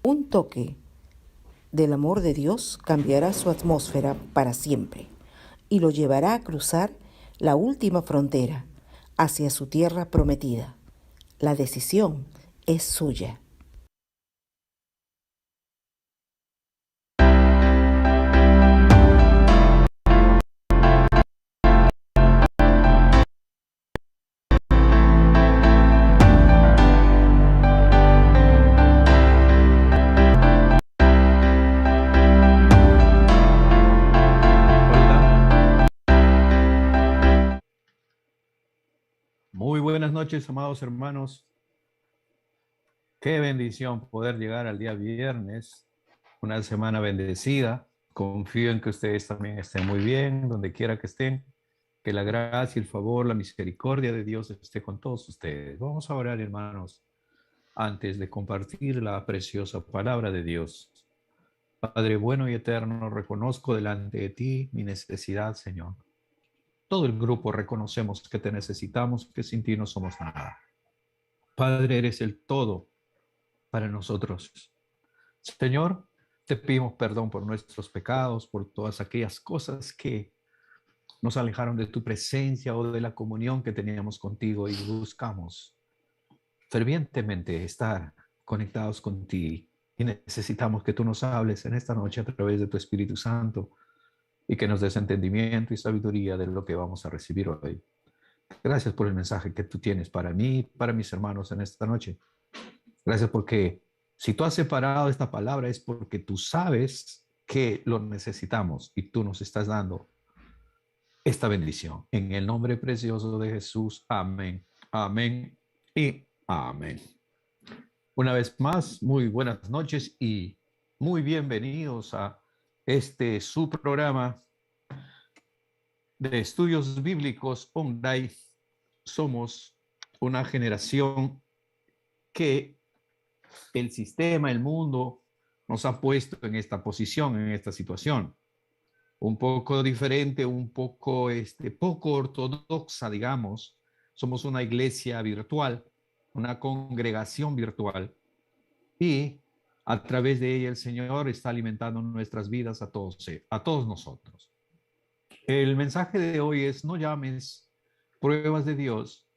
Un toque del amor de Dios cambiará su atmósfera para siempre y lo llevará a cruzar la última frontera hacia su tierra prometida. La decisión es suya. Hola, muy buenas noches, amados hermanos. Qué bendición poder llegar al día viernes, una semana bendecida. Confío en que ustedes también estén muy bien, donde quiera que estén. Que la gracia, el favor, la misericordia de Dios esté con todos ustedes. Vamos a orar, hermanos, antes de compartir la preciosa palabra de Dios. Padre bueno y eterno, reconozco delante de ti mi necesidad, Señor. Todo el grupo reconocemos que te necesitamos, que sin ti no somos nada. Padre, eres el todo para nosotros. Señor, te pedimos perdón por nuestros pecados, por todas aquellas cosas que nos alejaron de tu presencia o de la comunión que teníamos contigo y buscamos fervientemente estar conectados contigo. Y necesitamos que tú nos hables en esta noche a través de tu Espíritu Santo y que nos des entendimiento y sabiduría de lo que vamos a recibir hoy. Gracias por el mensaje que tú tienes para mí y para mis hermanos en esta noche. Gracias porque si tú has separado esta palabra es porque tú sabes que lo necesitamos y tú nos estás dando esta bendición. En el nombre precioso de Jesús. Amén. Amén y amén. Una vez más, muy buenas noches y muy bienvenidos a este su programa de estudios bíblicos online. Somos una generación que el sistema, el mundo, nos ha puesto en esta posición, en esta situación. Un poco diferente, un poco, poco ortodoxa, digamos. Somos una iglesia virtual, una congregación virtual, y a través de ella el Señor está alimentando nuestras vidas a todos nosotros. El mensaje de hoy es: no llames pruebas de Dios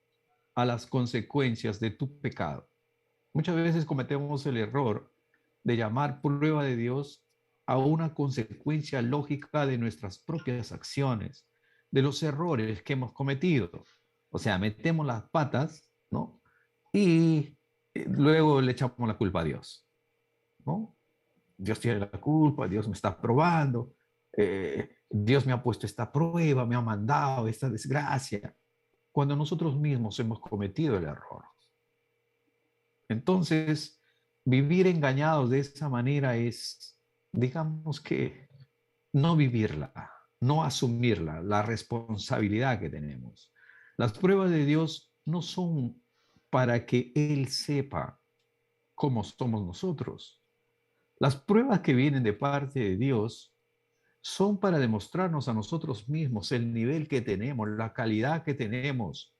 a las consecuencias de tu pecado. Muchas veces cometemos el error de llamar prueba de Dios a una consecuencia lógica de nuestras propias acciones, de los errores que hemos cometido. O sea, metemos las patas, ¿no? Y luego le echamos la culpa a Dios, ¿no? Dios tiene la culpa, Dios me está probando, Dios me ha puesto esta prueba, me ha mandado esta desgracia, cuando nosotros mismos hemos cometido el error. Entonces, vivir engañados de esa manera es, digamos que, no vivirla, no asumirla, la responsabilidad que tenemos. Las pruebas de Dios no son para que Él sepa cómo somos nosotros. Las pruebas que vienen de parte de Dios son para demostrarnos a nosotros mismos el nivel que tenemos, la calidad que tenemos.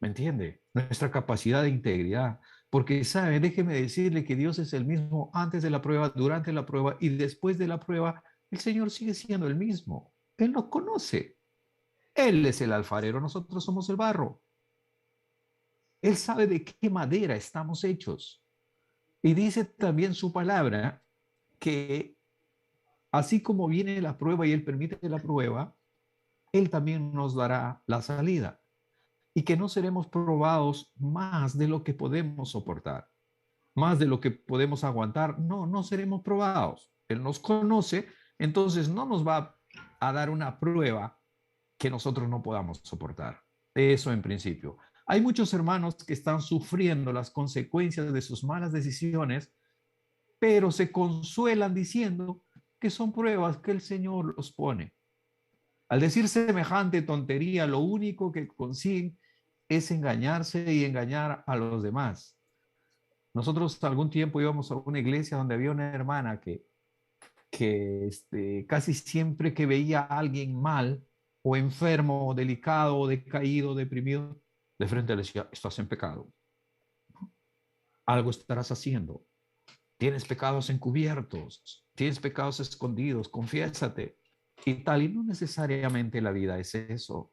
¿Me entiende? Nuestra capacidad de integridad. Porque, ¿sabe? Déjeme decirle que Dios es el mismo antes de la prueba, durante la prueba y después de la prueba. El Señor sigue siendo el mismo. Él nos conoce. Él es el alfarero, nosotros somos el barro. Él sabe de qué madera estamos hechos. Y dice también su palabra que así como viene la prueba y Él permite la prueba, Él también nos dará la salida. Y que no seremos probados más de lo que podemos soportar, más de lo que podemos aguantar. No, no seremos probados. Él nos conoce, entonces no nos va a dar una prueba que nosotros no podamos soportar. Eso en principio. Hay muchos hermanos que están sufriendo las consecuencias de sus malas decisiones, pero se consuelan diciendo que son pruebas que el Señor los pone. Al decir semejante tontería, lo único que consiguen es engañarse y engañar a los demás. Nosotros algún tiempo íbamos a una iglesia donde había una hermana que casi siempre que veía a alguien mal o enfermo o delicado o decaído, deprimido, de frente le decía: estás en pecado, algo estarás haciendo. tienes pecados encubiertos, tienes pecados escondidos, confiésate y tal. Y no necesariamente la vida es eso.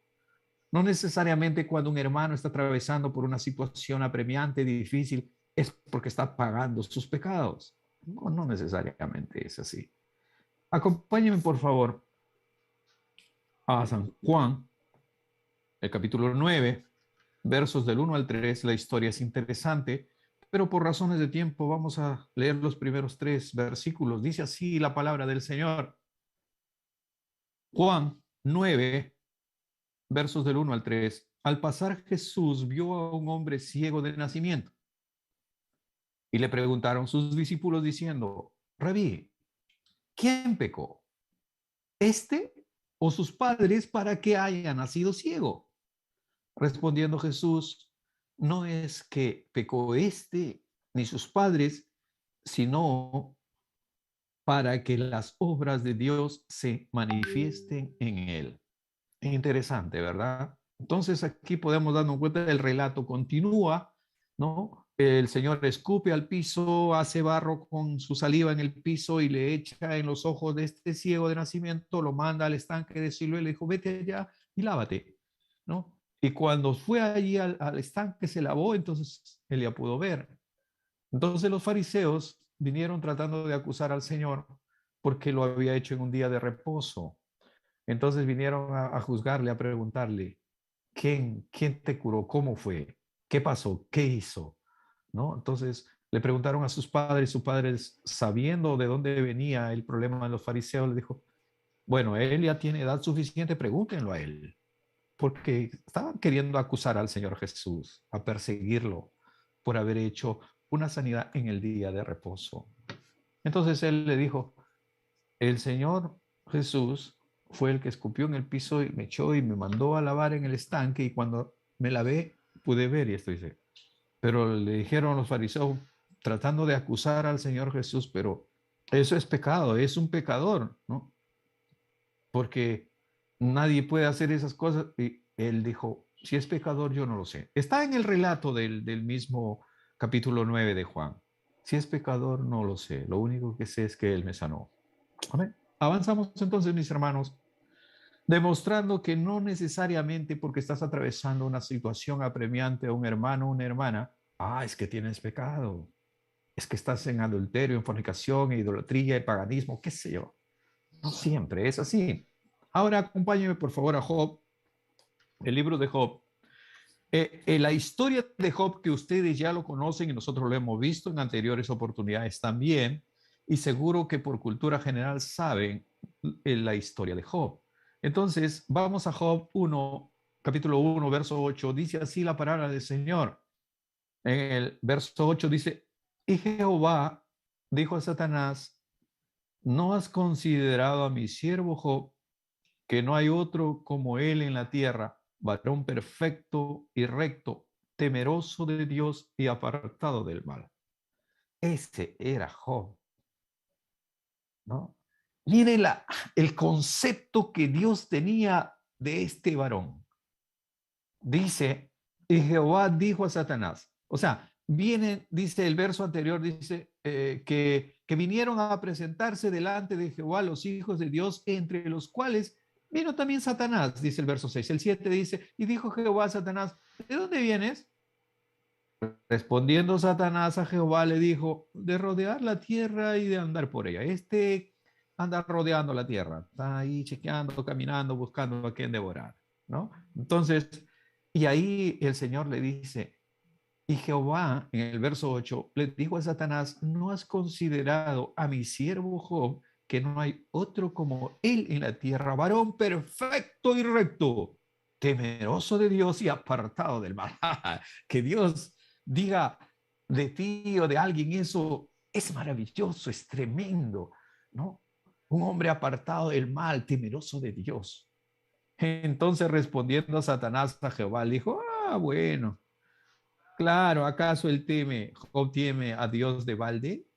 No necesariamente cuando un hermano está atravesando por una situación apremiante, difícil, es porque está pagando sus pecados. No, no necesariamente es así. Acompáñenme, por favor, a San Juan, el capítulo 9, versos del 1 al 3. La historia es interesante, pero por razones de tiempo vamos a leer los primeros 3 versículos. Dice así la palabra del Señor. Juan 9, versos del 1 al 3. Al pasar Jesús vio a un hombre ciego de nacimiento y le preguntaron sus discípulos diciendo, Rabí, ¿quién pecó? ¿Este o sus padres para que haya nacido ciego? Respondiendo Jesús, no es que pecó este ni sus padres, sino para que las obras de Dios se manifiesten en él. Interesante, ¿verdad? Entonces aquí podemos darnos cuenta del relato continúa, ¿no? El Señor escupe al piso, hace barro con su saliva en el piso y le echa en los ojos de este ciego de nacimiento, lo manda al estanque de Siloé y le dijo, vete allá y lávate, ¿no? Y cuando fue allí al estanque, se lavó, entonces él ya pudo ver. Entonces los fariseos vinieron tratando de acusar al Señor porque lo había hecho en un día de reposo. Entonces vinieron a juzgarle, a preguntarle, ¿quién te curó? ¿Cómo fue? ¿Qué pasó? ¿Qué hizo? ¿No? Entonces le preguntaron a sus padres, sus padres, sabiendo de dónde venía el problema de los fariseos, le dijo, bueno, él ya tiene edad suficiente, pregúntenlo a él, porque estaban queriendo acusar al Señor Jesús, a perseguirlo por haber hecho una sanidad en el día de reposo. Entonces él le dijo, el Señor Jesús fue el que escupió en el piso y me echó y me mandó a lavar en el estanque y cuando me lavé pude ver y esto dice. Pero le dijeron los fariseos tratando de acusar al Señor Jesús, pero eso es pecado, es un pecador, ¿no? Porque nadie puede hacer esas cosas. Y él dijo, si es pecador, yo no lo sé. Está en el relato del mismo capítulo 9 de Juan. Si es pecador, no lo sé. Lo único que sé es que él me sanó. Amén. Avanzamos entonces, mis hermanos, demostrando que no necesariamente porque estás atravesando una situación apremiante a un hermano o una hermana, es que tienes pecado, es que estás en adulterio, en fornicación, en idolatría, en paganismo, qué sé yo. No siempre es así. Ahora acompáñeme por favor a Job, el libro de Job. La historia de Job que ustedes ya lo conocen y nosotros lo hemos visto en anteriores oportunidades también, y seguro que por cultura general saben la historia de Job. Entonces, vamos a Job 1, capítulo 1, verso 8, dice así la palabra del Señor. En el verso 8 dice, y Jehová dijo a Satanás, ¿no has considerado a mi siervo Job, que no hay otro como él en la tierra, varón perfecto y recto, temeroso de Dios y apartado del mal? Ese era Job, ¿no? Mire el concepto que Dios tenía de este varón. Dice, y Jehová dijo a Satanás, o sea, viene, dice el verso anterior, dice que vinieron a presentarse delante de Jehová los hijos de Dios, entre los cuales vino también Satanás, dice el verso 6. El 7 dice, y dijo Jehová a Satanás, ¿de dónde vienes? Respondiendo Satanás a Jehová le dijo, de rodear la tierra y de andar por ella. Este anda rodeando la tierra, está ahí chequeando, caminando, buscando a quien devorar, ¿no? Entonces, y ahí el Señor le dice, y Jehová, en el verso 8, le dijo a Satanás, ¿no has considerado a mi siervo Job, que no hay otro como él en la tierra, varón perfecto y recto, temeroso de Dios y apartado del mal? Que Dios diga de ti o de alguien eso es maravilloso, es tremendo, ¿no? Un hombre apartado del mal, temeroso de Dios. Entonces respondiendo Satanás a Jehová, le dijo, bueno, claro, ¿acaso Job teme a Dios de balde?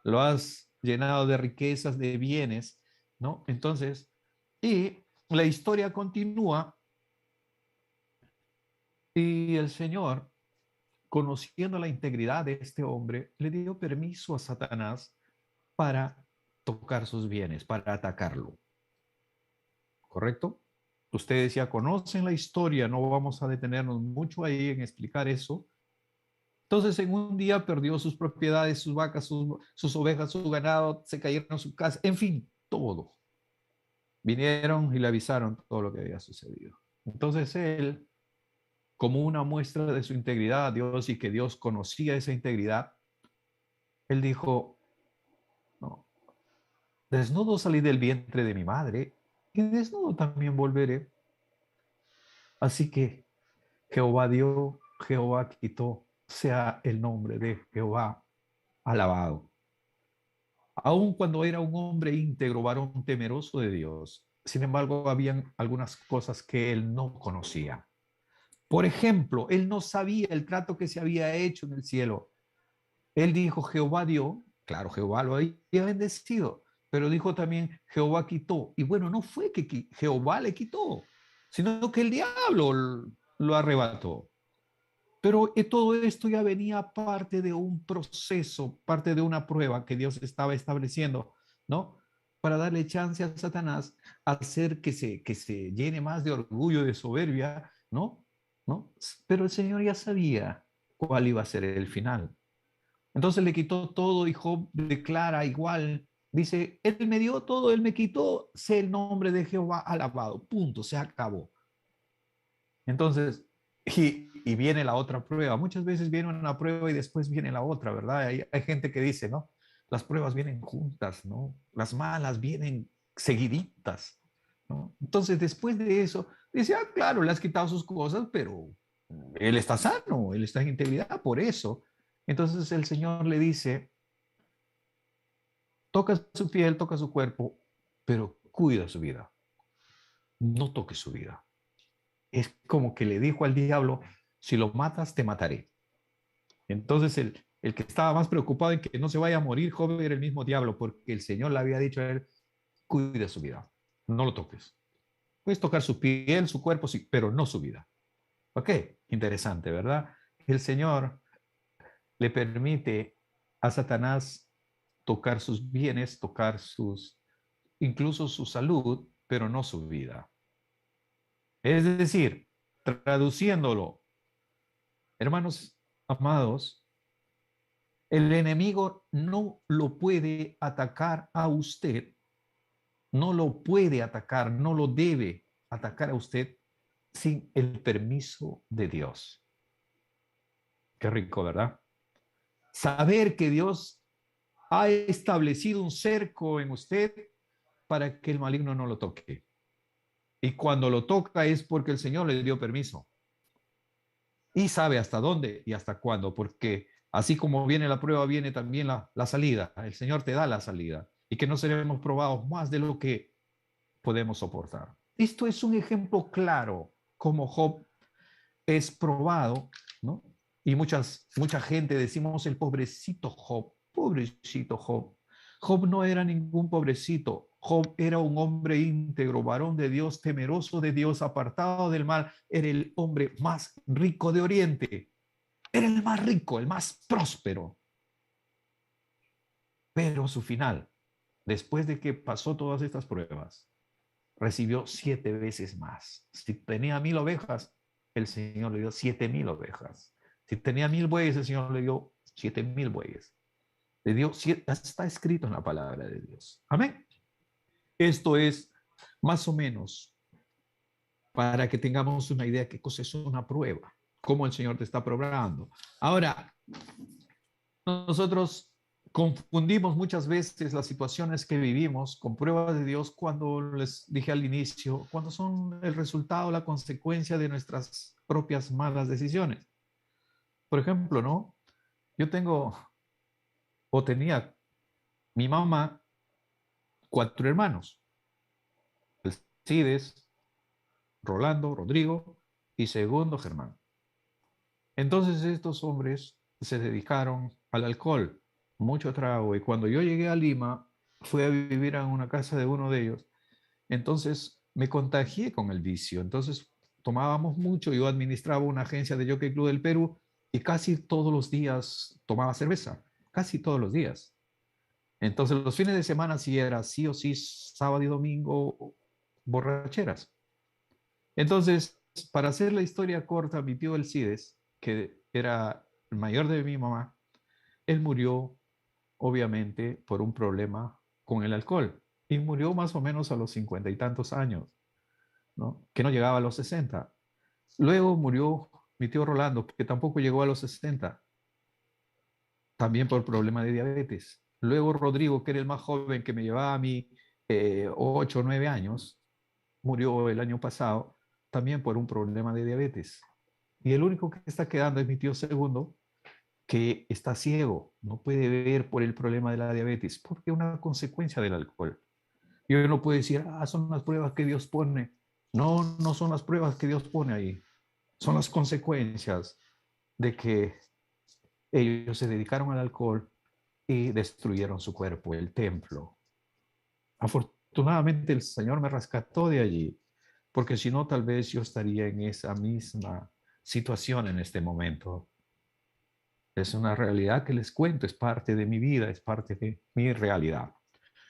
Lo has llenado de riquezas, de bienes, ¿no? Entonces, y la historia continúa y el Señor conociendo la integridad de este hombre, le dio permiso a Satanás para tocar sus bienes, para atacarlo. ¿Correcto? Ustedes ya conocen la historia, no vamos a detenernos mucho ahí en explicar eso. Entonces, en un día perdió sus propiedades, sus vacas, sus ovejas, su ganado, se cayeron su casa, en fin, todo. Vinieron y le avisaron todo lo que había sucedido. Entonces él, como una muestra de su integridad a Dios y que Dios conocía esa integridad, él dijo, no, desnudo salí del vientre de mi madre y desnudo también volveré. Así que Jehová dio, Jehová quitó, sea el nombre de Jehová alabado. Aun cuando era un hombre íntegro, varón temeroso de Dios, sin embargo, habían algunas cosas que él no conocía. Por ejemplo, él no sabía el trato que se había hecho en el cielo. Él dijo, Jehová dio, claro, Jehová lo había bendecido, pero dijo también, Jehová quitó. Y bueno, no fue que Jehová le quitó, sino que el diablo lo arrebató. Pero todo esto ya venía parte de un proceso, parte de una prueba que Dios estaba estableciendo, ¿no? Para darle chance a Satanás a hacer que se llene más de orgullo, de soberbia, ¿no? ¿No? Pero el Señor ya sabía cuál iba a ser el final. Entonces le quitó todo y Job declara igual, dice, Él me dio todo, Él me quitó, sé el nombre de Jehová alabado, punto, se acabó. Entonces, y viene la otra prueba. Muchas veces viene una prueba y después viene la otra, ¿verdad? Hay gente que dice, ¿no? Las pruebas vienen juntas, ¿no? Las malas vienen seguiditas, ¿no? Entonces, después de eso, dice, ah, claro, le has quitado sus cosas, pero él está sano, él está en integridad, por eso. Entonces el Señor le dice, toca su piel, toca su cuerpo, pero cuida su vida. No toque su vida. Es como que le dijo al diablo, si lo matas, te mataré. Entonces el que estaba más preocupado en que no se vaya a morir, joven, era el mismo diablo, porque el Señor le había dicho a él, cuida su vida, no lo toques. Puedes tocar su piel, su cuerpo, sí, pero no su vida. Ok, interesante, ¿verdad? El Señor le permite a Satanás tocar sus bienes, tocar incluso su salud, pero no su vida. Es decir, traduciéndolo, hermanos amados, el enemigo no lo puede atacar a usted, no lo puede atacar, no lo debe atacar a usted sin el permiso de Dios. Qué rico, ¿verdad? Saber que Dios ha establecido un cerco en usted para que el maligno no lo toque. Y cuando lo toca es porque el Señor le dio permiso. Y sabe hasta dónde y hasta cuándo, porque así como viene la prueba, viene también la salida. El Señor te da la salida y que no seremos probados más de lo que podemos soportar. Esto es un ejemplo claro como Job es probado, ¿no? Y mucha gente decimos el pobrecito Job, pobrecito Job. Job no era ningún pobrecito. Job era un hombre íntegro, varón de Dios, temeroso de Dios, apartado del mal. Era el hombre más rico de Oriente. Era el más rico, el más próspero. Pero su final, después de que pasó todas estas pruebas, recibió 7 veces más. Si tenía 1000 ovejas, el Señor le dio 7000 ovejas. Si tenía 1000 bueyes, el Señor le dio 7000 bueyes. Le dio, está escrito en la palabra de Dios. Amén. Esto es más o menos para que tengamos una idea de qué cosa es una prueba, cómo el Señor te está probando. Ahora, nosotros confundimos muchas veces las situaciones que vivimos con pruebas de Dios cuando les dije al inicio, cuando son el resultado, la consecuencia de nuestras propias malas decisiones. Por ejemplo, ¿no? Yo tengo o tenía mi mamá 4 hermanos, Cides, Rolando, Rodrigo y segundo Germán. Entonces estos hombres se dedicaron al alcohol, mucho trago, y cuando yo llegué a Lima, fui a vivir en una casa de uno de ellos, entonces me contagié con el vicio, entonces tomábamos mucho, yo administraba una agencia de Jockey Club del Perú, y casi todos los días tomaba cerveza, casi todos los días. Entonces los fines de semana sí era sí o sí, sábado y domingo, borracheras. Entonces, para hacer la historia corta, mi tío Alcides, que era el mayor de mi mamá, él murió obviamente por un problema con el alcohol y murió más o menos a los 50 y tantos años, ¿no? Que no llegaba a los 60. Luego murió mi tío Rolando, que tampoco llegó a los 60, también por problema de diabetes. Luego Rodrigo, que era el más joven, que me llevaba a mí 8 o 9 años, murió el año pasado también por un problema de diabetes. Y el único que está quedando es mi tío segundo, que está ciego, no puede ver por el problema de la diabetes, porque es una consecuencia del alcohol. Y uno no puede decir, ah, son las pruebas que Dios pone. No, no son las pruebas que Dios pone ahí. Son las consecuencias de que ellos se dedicaron al alcohol y destruyeron su cuerpo, el templo. Afortunadamente el Señor me rescató de allí, porque si no, tal vez yo estaría en esa misma situación en este momento. Es una realidad que les cuento, es parte de mi vida, es parte de mi realidad.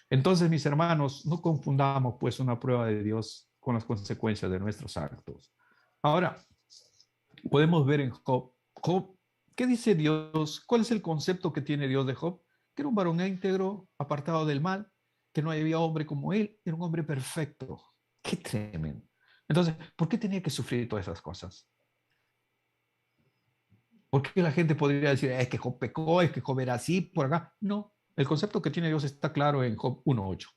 Entonces, mis hermanos, no confundamos pues una prueba de Dios con las consecuencias de nuestros actos. Ahora, podemos ver en Job, Job, ¿qué dice Dios? ¿Cuál es el concepto que tiene Dios de Job? Que era un varón íntegro, apartado del mal, que no había hombre como él, era un hombre perfecto. Qué tremendo. Entonces, ¿por qué tenía que sufrir todas esas cosas? ¿Por qué la gente podría decir, es que Job pecó, es que Job era así, por acá? No, el concepto que tiene Dios está claro en Job 1.8.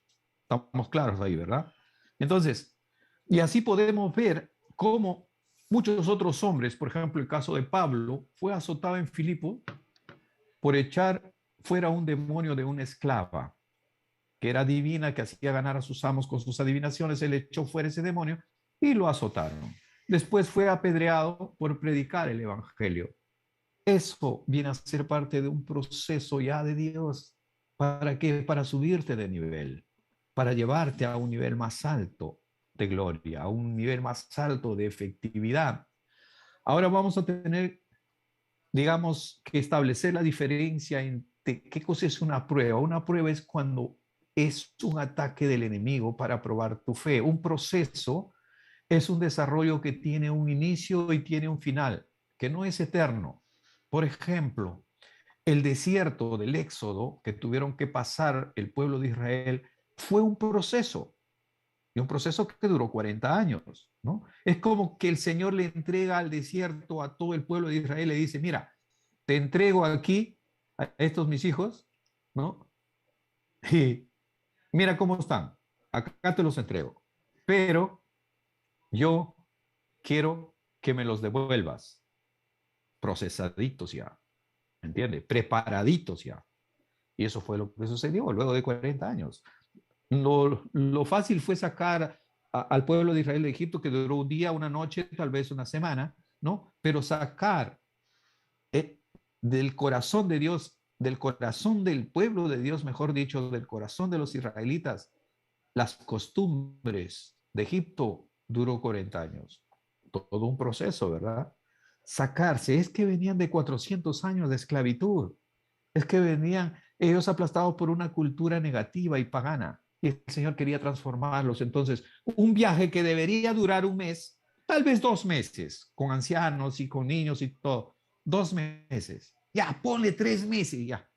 Estamos claros ahí, ¿verdad? Entonces, y así podemos ver cómo muchos otros hombres, por ejemplo, el caso de Pablo, fue azotado en Filipo por echar fuera un demonio de una esclava, que era divina, que hacía ganar a sus amos con sus adivinaciones. Él echó fuera ese demonio y lo azotaron. Después fue apedreado por predicar el evangelio. Eso viene a ser parte de un proceso ya de Dios. ¿Para qué? Para subirte de nivel, para llevarte a un nivel más alto de gloria, a un nivel más alto de efectividad. Ahora vamos a tener, digamos, que establecer la diferencia entre qué cosa es una prueba. Una prueba es cuando es un ataque del enemigo para probar tu fe. Un proceso es un desarrollo que tiene un inicio y tiene un final, que no es eterno. Por ejemplo, el desierto del Éxodo que tuvieron que pasar el pueblo de Israel fue un proceso, y un proceso que duró 40 años, ¿no? Es como que el Señor le entrega al desierto a todo el pueblo de Israel y le dice, mira, te entrego aquí a estos mis hijos, ¿no? Y mira cómo están, acá te los entrego, pero yo quiero que me los devuelvas procesaditos ya, ¿me entiendes? Preparaditos ya. Y eso fue lo que sucedió luego de 40 años. Lo fácil fue sacar al pueblo de Israel de Egipto, que duró un día, una noche, tal vez una semana, ¿no? Pero sacar eh, del corazón de Dios, del corazón del pueblo de Dios, mejor dicho, del corazón de los israelitas, las costumbres de Egipto duró 40 años. Todo un proceso, ¿verdad? Sacarse, es que venían de 400 años de esclavitud, es que venían ellos aplastados por una cultura negativa y pagana, y el Señor quería transformarlos. Entonces, un viaje que debería durar un mes, tal vez 2 meses, con ancianos y con niños y todo, 2 meses, ya, ponle 3 meses, ya,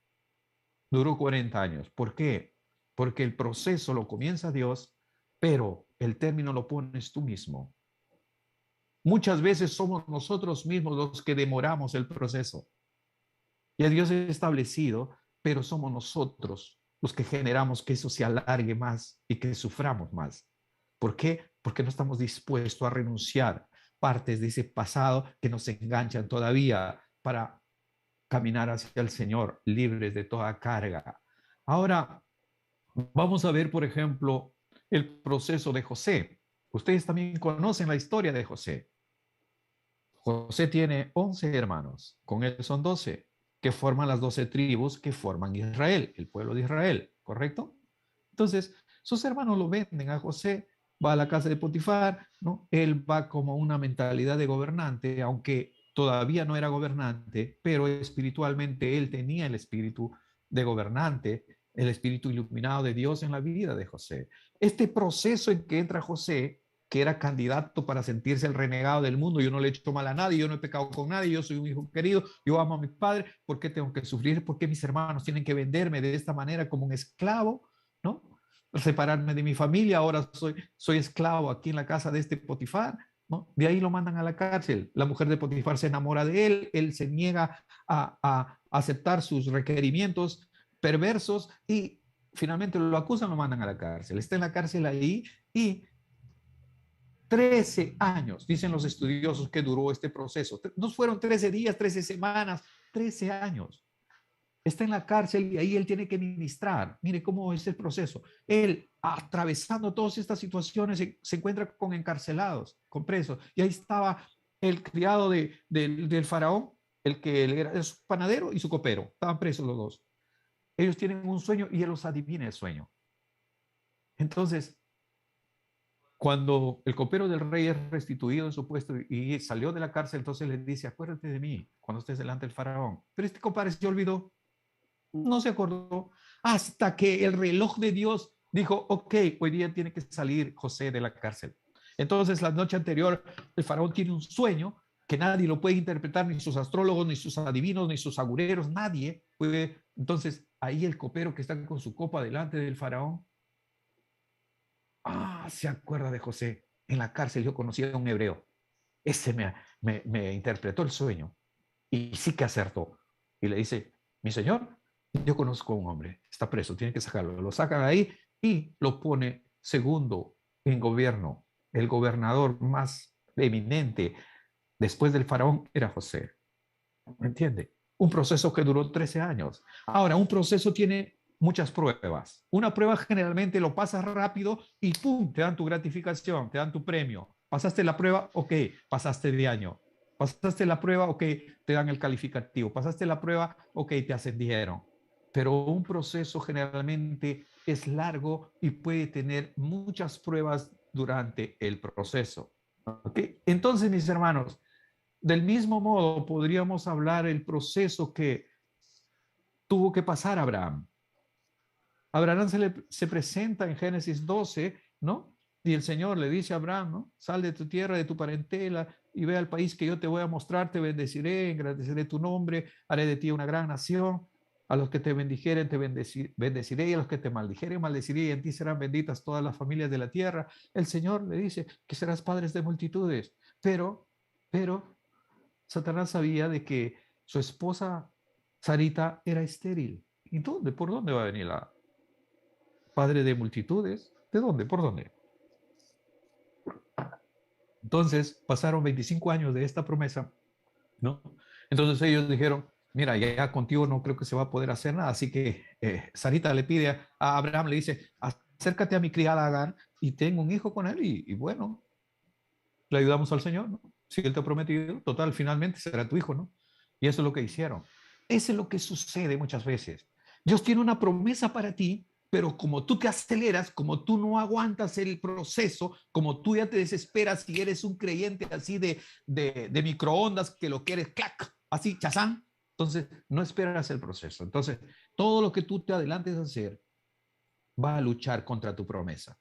duró 40 años. ¿Por qué? Porque el proceso lo comienza Dios, pero el término lo pones tú mismo. Muchas veces somos nosotros mismos los que demoramos el proceso. Ya Dios es establecido, pero somos nosotros los que generamos que eso se alargue más y que suframos más. ¿Por qué? Porque no estamos dispuestos a renunciar partes de ese pasado que nos enganchan todavía para caminar hacia el Señor libres de toda carga. Ahora, vamos a ver, por ejemplo, el proceso de José. Ustedes también conocen la historia de José. José tiene 11 hermanos, con él son 12, que forman las 12 tribus que forman Israel, el pueblo de Israel, ¿correcto? Entonces, sus hermanos lo venden a José, va a la casa de Potifar, ¿no? Él va como una mentalidad de gobernante, aunque todavía no era gobernante, pero espiritualmente él tenía el espíritu de gobernante, el espíritu iluminado de Dios en la vida de José. Este proceso en que entra José, que era candidato para sentirse el renegado del mundo, yo no le he hecho mal a nadie, yo no he pecado con nadie, yo soy un hijo querido, yo amo a mi padre, ¿por qué tengo que sufrir? ¿Por qué mis hermanos tienen que venderme de esta manera como un esclavo? ¿No? Separarme de mi familia, ahora soy esclavo aquí en la casa de este Potifar, ¿no? De ahí lo mandan a la cárcel. La mujer de Potifar se enamora de él se niega a aceptar sus requerimientos perversos y finalmente lo acusan, lo mandan a la cárcel. Está en la cárcel ahí y 13 años, dicen los estudiosos, que duró este proceso. No fueron 13 días, 13 semanas, 13 años. Está en la cárcel y ahí él tiene que ministrar. Mire cómo es el proceso. Él, atravesando todas estas situaciones, se encuentra con encarcelados, con presos. Y ahí estaba el criado del faraón, el que era su panadero y su copero. Estaban presos los dos. Ellos tienen un sueño y él los adivina el sueño. Entonces, cuando el copero del rey es restituido en su puesto y salió de la cárcel, entonces le dice, acuérdate de mí cuando estés delante del faraón. Pero este compadre se olvidó, no se acordó, hasta que el reloj de Dios dijo, ok, hoy día tiene que salir José de la cárcel. Entonces, la noche anterior, el faraón tiene un sueño que nadie lo puede interpretar, ni sus astrólogos, ni sus adivinos, ni sus agureros, nadie puede. Entonces, ahí el copero que está con su copa delante del faraón, se acuerda de José. En la cárcel yo conocí a un hebreo. Ese me interpretó el sueño y sí que acertó. Y le dice, mi señor, yo conozco a un hombre, está preso, tiene que sacarlo. Lo sacan ahí y lo pone segundo en gobierno. El gobernador más eminente después del faraón era José. ¿Me entiende? Un proceso que duró 13 años. Ahora, un proceso tiene muchas pruebas. Una prueba generalmente lo pasas rápido y ¡pum! Te dan tu gratificación, te dan tu premio. Pasaste la prueba, ok, pasaste de año. Pasaste la prueba, ok, te dan el calificativo. Pasaste la prueba, ok, te ascendieron. Pero un proceso generalmente es largo y puede tener muchas pruebas durante el proceso. ¿Okay? Entonces, mis hermanos, del mismo modo, podríamos hablar el proceso que tuvo que pasar Abraham. Abraham se presenta en Génesis 12, ¿no? Y el Señor le dice a Abraham, ¿no? Sal de tu tierra, de tu parentela y ve al país que yo te voy a mostrar, te bendeciré, engrandeceré tu nombre, haré de ti una gran nación. A los que te bendijeren, te bendeciré, y a los que te maldijeren, maldeciré, y en ti serán benditas todas las familias de la tierra. El Señor le dice que serás padres de multitudes, pero Satanás sabía de que su esposa Sarita era estéril. ¿Y dónde? ¿Por dónde va a venir la padre de multitudes? ¿De dónde? ¿Por dónde? Entonces pasaron 25 años de esta promesa, ¿no? Entonces ellos dijeron, mira, ya contigo no creo que se va a poder hacer nada. Así que Sarita le pide a Abraham, le dice, acércate a mi criada Agar y tengo un hijo con él y bueno, le ayudamos al Señor, ¿no? Si Él te ha prometido, total, finalmente será tu hijo, ¿no? Y eso es lo que hicieron. Eso es lo que sucede muchas veces. Dios tiene una promesa para ti, pero como tú te aceleras, como tú no aguantas el proceso, como tú ya te desesperas y eres un creyente así de microondas que lo quieres, clac, así, chazán, entonces no esperas el proceso. Entonces, todo lo que tú te adelantes a hacer va a luchar contra tu promesa.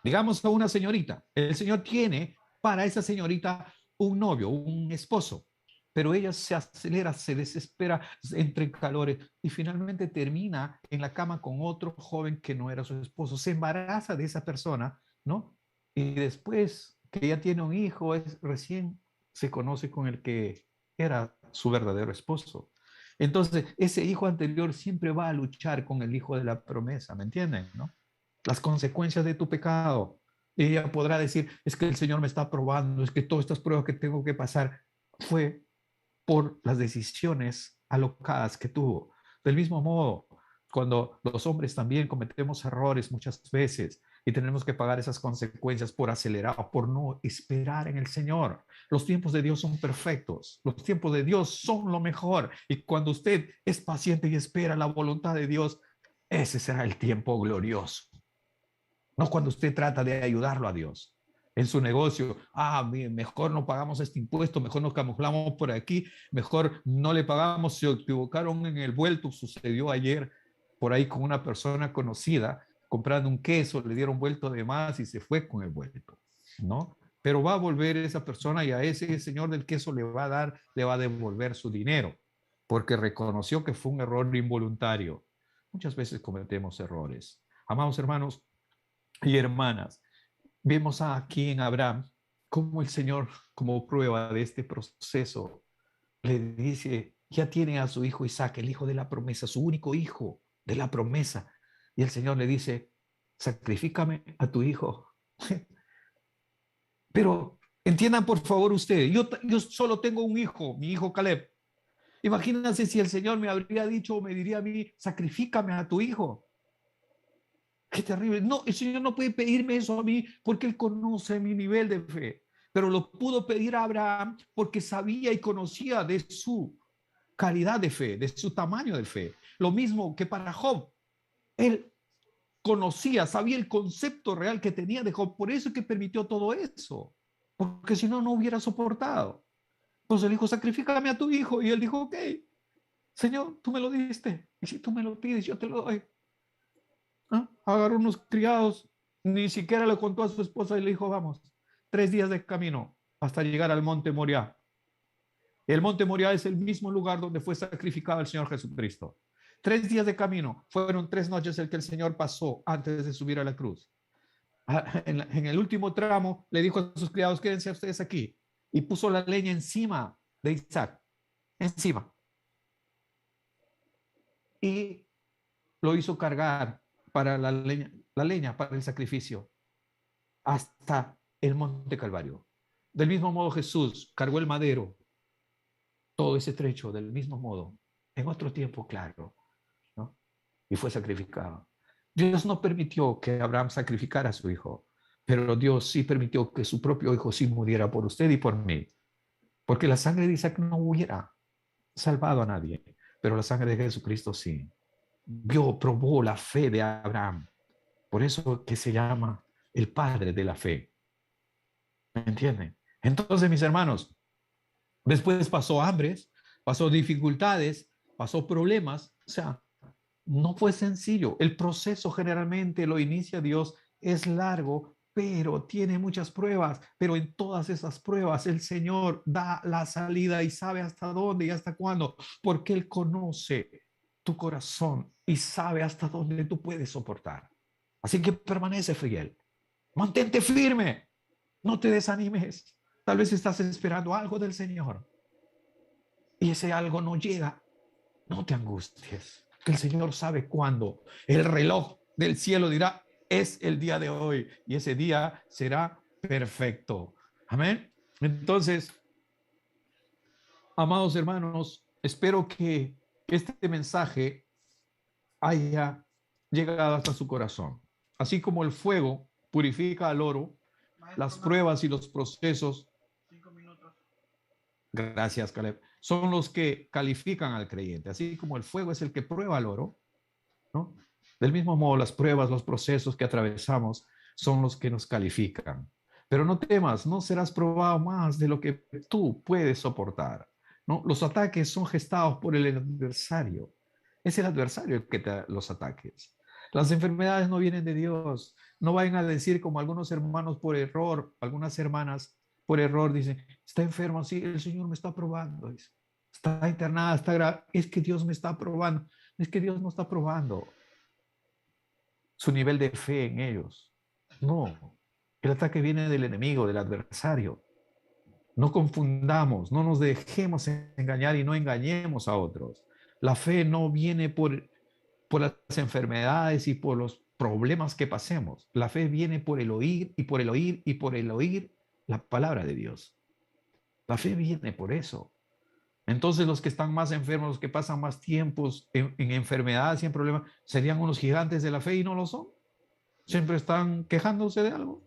Digamos a una señorita, el Señor tiene para esa señorita un novio, un esposo, pero ella se acelera, se desespera, entra en calores y finalmente termina en la cama con otro joven que no era su esposo, se embaraza de esa persona, ¿no? Y después que ella tiene un hijo, recién se conoce con el que era su verdadero esposo. Entonces, ese hijo anterior siempre va a luchar con el hijo de la promesa, ¿me entienden? ¿No? Las consecuencias de tu pecado. Y ella podrá decir, es que el Señor me está probando, es que todas estas pruebas que tengo que pasar fue por las decisiones alocadas que tuvo. Del mismo modo, cuando los hombres también cometemos errores muchas veces y tenemos que pagar esas consecuencias por acelerar, por no esperar en el Señor. Los tiempos de Dios son perfectos, los tiempos de Dios son lo mejor. Y cuando usted es paciente y espera la voluntad de Dios, ese será el tiempo glorioso. No cuando usted trata de ayudarlo a Dios. en su negocio. Mejor no pagamos este impuesto, mejor nos camuflamos por aquí, mejor no le pagamos, se equivocaron en el vuelto. Sucedió ayer por ahí con una persona conocida, comprando un queso, le dieron vuelto de más y se fue con el vuelto, ¿no? Pero va a volver esa persona y a ese señor del queso le va a dar, le va a devolver su dinero, porque reconoció que fue un error involuntario. Muchas veces cometemos errores. Amados hermanos y hermanas, vemos aquí en Abraham cómo el Señor, como prueba de este proceso, le dice, ya tiene a su hijo Isaac, el hijo de la promesa, su único hijo de la promesa. Y el Señor le dice, sacrifícame a tu hijo. Pero entiendan por favor ustedes, yo solo tengo un hijo, mi hijo Caleb. Imagínense si el Señor me habría dicho o me diría a mí, sacrifícame a tu hijo. Qué terrible. No, el Señor no puede pedirme eso a mí porque Él conoce mi nivel de fe. Pero lo pudo pedir a Abraham porque sabía y conocía de su calidad de fe, de su tamaño de fe. Lo mismo que para Job. Él conocía, sabía el concepto real que tenía de Job. Por eso es que permitió todo eso. Porque si no, no hubiera soportado. Entonces él dijo, sacrifícame a tu hijo. Y él dijo, ok, Señor, tú me lo diste. Y si tú me lo pides, yo te lo doy. ¿Ah? Agarró unos criados, ni siquiera le contó a su esposa y le dijo, vamos, 3 días de camino hasta llegar al monte Moriah. El monte Moriah es el mismo lugar donde fue sacrificado el Señor Jesucristo. 3 días de camino, fueron 3 noches el que el Señor pasó antes de subir a la cruz. En el último tramo le dijo a sus criados, quédense ustedes aquí. Y puso la leña encima de Isaac, encima. Y lo hizo cargar para la leña para el sacrificio, hasta el monte Calvario. Del mismo modo Jesús cargó el madero, todo ese trecho, del mismo modo, en otro tiempo, claro, ¿no? Y fue sacrificado. Dios no permitió que Abraham sacrificara a su hijo, pero Dios sí permitió que su propio hijo sí muriera por usted y por mí, porque la sangre de Isaac no hubiera salvado a nadie, pero la sangre de Jesucristo sí. Vio, probó la fe de Abraham, por eso que se llama el padre de la fe. ¿Me entienden? Entonces, mis hermanos, después pasó hambres, pasó dificultades, pasó problemas. O sea, no fue sencillo. El proceso generalmente lo inicia Dios, es largo, pero tiene muchas pruebas. Pero en todas esas pruebas el Señor da la salida y sabe hasta dónde y hasta cuándo, porque Él conoce tu corazón y sabe hasta dónde tú puedes soportar. Así que permanece fiel, mantente firme, no te desanimes. Tal vez estás esperando algo del Señor y ese algo no llega. No te angusties, que el Señor sabe cuándo. El reloj del cielo dirá, es el día de hoy y ese día será perfecto. Amén. Entonces, amados hermanos, espero que este mensaje haya llegado hasta su corazón. Así como el fuego purifica al oro, las pruebas y los procesos, gracias, Caleb, son los que califican al creyente. Así como el fuego es el que prueba el oro, ¿no? Del mismo modo, las pruebas, los procesos que atravesamos son los que nos califican. Pero no temas, no serás probado más de lo que tú puedes soportar, ¿no? Los ataques son gestados por el adversario. Es el adversario el que te da los ataques. Las enfermedades no vienen de Dios. No vayan a decir como algunos hermanos por error, algunas hermanas por error dicen, está enfermo, sí, el Señor me está probando. Dice, está internada, está grave. Es que Dios me está probando. Es que Dios no está probando su nivel de fe en ellos. No, el ataque viene del enemigo, del adversario. No confundamos, no nos dejemos engañar y no engañemos a otros. La fe no viene por las enfermedades y por los problemas que pasemos. La fe viene por el oír y por el oír y por el oír la palabra de Dios. La fe viene por eso. Entonces los que están más enfermos, los que pasan más tiempos en enfermedades y en problemas, serían unos gigantes de la fe y no lo son. Siempre están quejándose de algo,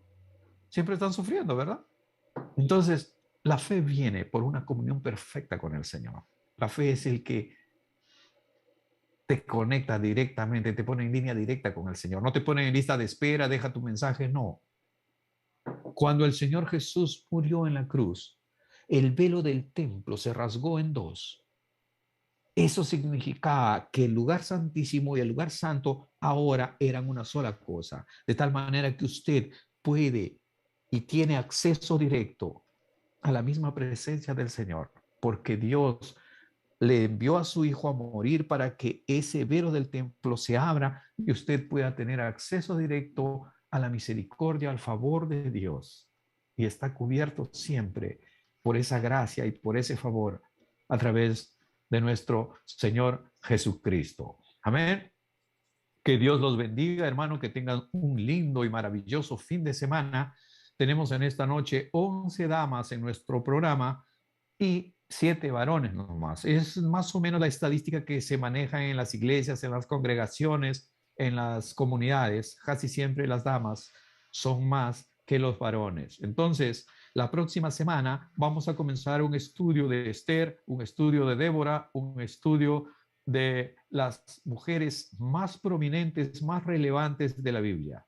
siempre están sufriendo, ¿verdad? Entonces, la fe viene por una comunión perfecta con el Señor. La fe es el que te conecta directamente, te pone en línea directa con el Señor. No te pone en lista de espera, deja tu mensaje, no. Cuando el Señor Jesús murió en la cruz, el velo del templo se rasgó en dos. Eso significaba que el lugar santísimo y el lugar santo ahora eran una sola cosa, de tal manera que usted puede y tiene acceso directo a la misma presencia del Señor, porque Dios le envió a su Hijo a morir para que ese velo del templo se abra y usted pueda tener acceso directo a la misericordia, al favor de Dios. Y está cubierto siempre por esa gracia y por ese favor a través de nuestro Señor Jesucristo. Amén. Que Dios los bendiga, hermano, que tengan un lindo y maravilloso fin de semana. Tenemos en esta noche 11 damas en nuestro programa y 7 varones nomás. Es más o menos la estadística que se maneja en las iglesias, en las congregaciones, en las comunidades. Casi siempre las damas son más que los varones. Entonces, la próxima semana vamos a comenzar un estudio de Esther, un estudio de Débora, un estudio de las mujeres más prominentes, más relevantes de la Biblia.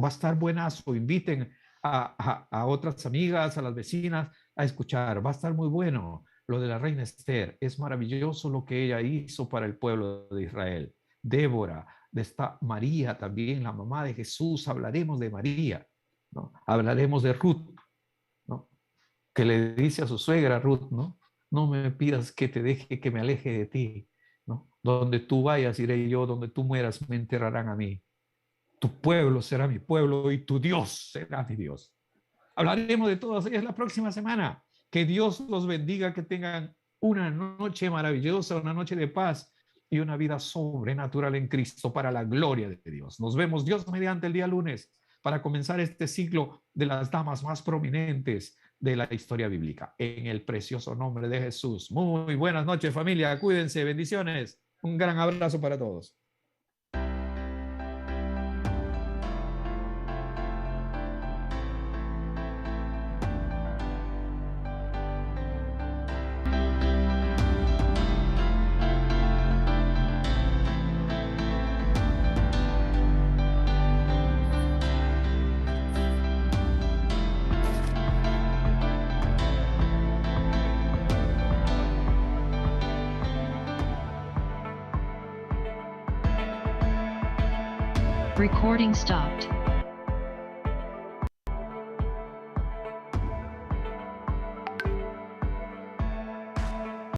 Va a estar buenazo. Inviten a otras amigas, a las vecinas a escuchar. Va a estar muy bueno lo de la reina Esther. Es maravilloso lo que ella hizo para el pueblo de Israel. Débora, de esta María también, la mamá de Jesús. Hablaremos de María, ¿no? Hablaremos de Ruth, ¿no? Que le dice a su suegra Ruth, ¿no? No me pidas que te deje, que me aleje de ti, ¿no? Donde tú vayas iré yo, donde tú mueras me enterrarán a mí. Tu pueblo será mi pueblo y tu Dios será mi Dios. Hablaremos de todas ellas la próxima semana. Que Dios los bendiga, que tengan una noche maravillosa, una noche de paz y una vida sobrenatural en Cristo para la gloria de Dios. Nos vemos Dios mediante el día lunes para comenzar este ciclo de las damas más prominentes de la historia bíblica. En el precioso nombre de Jesús. Muy buenas noches, familia. Cuídense. Bendiciones. Un gran abrazo para todos. Recording stopped.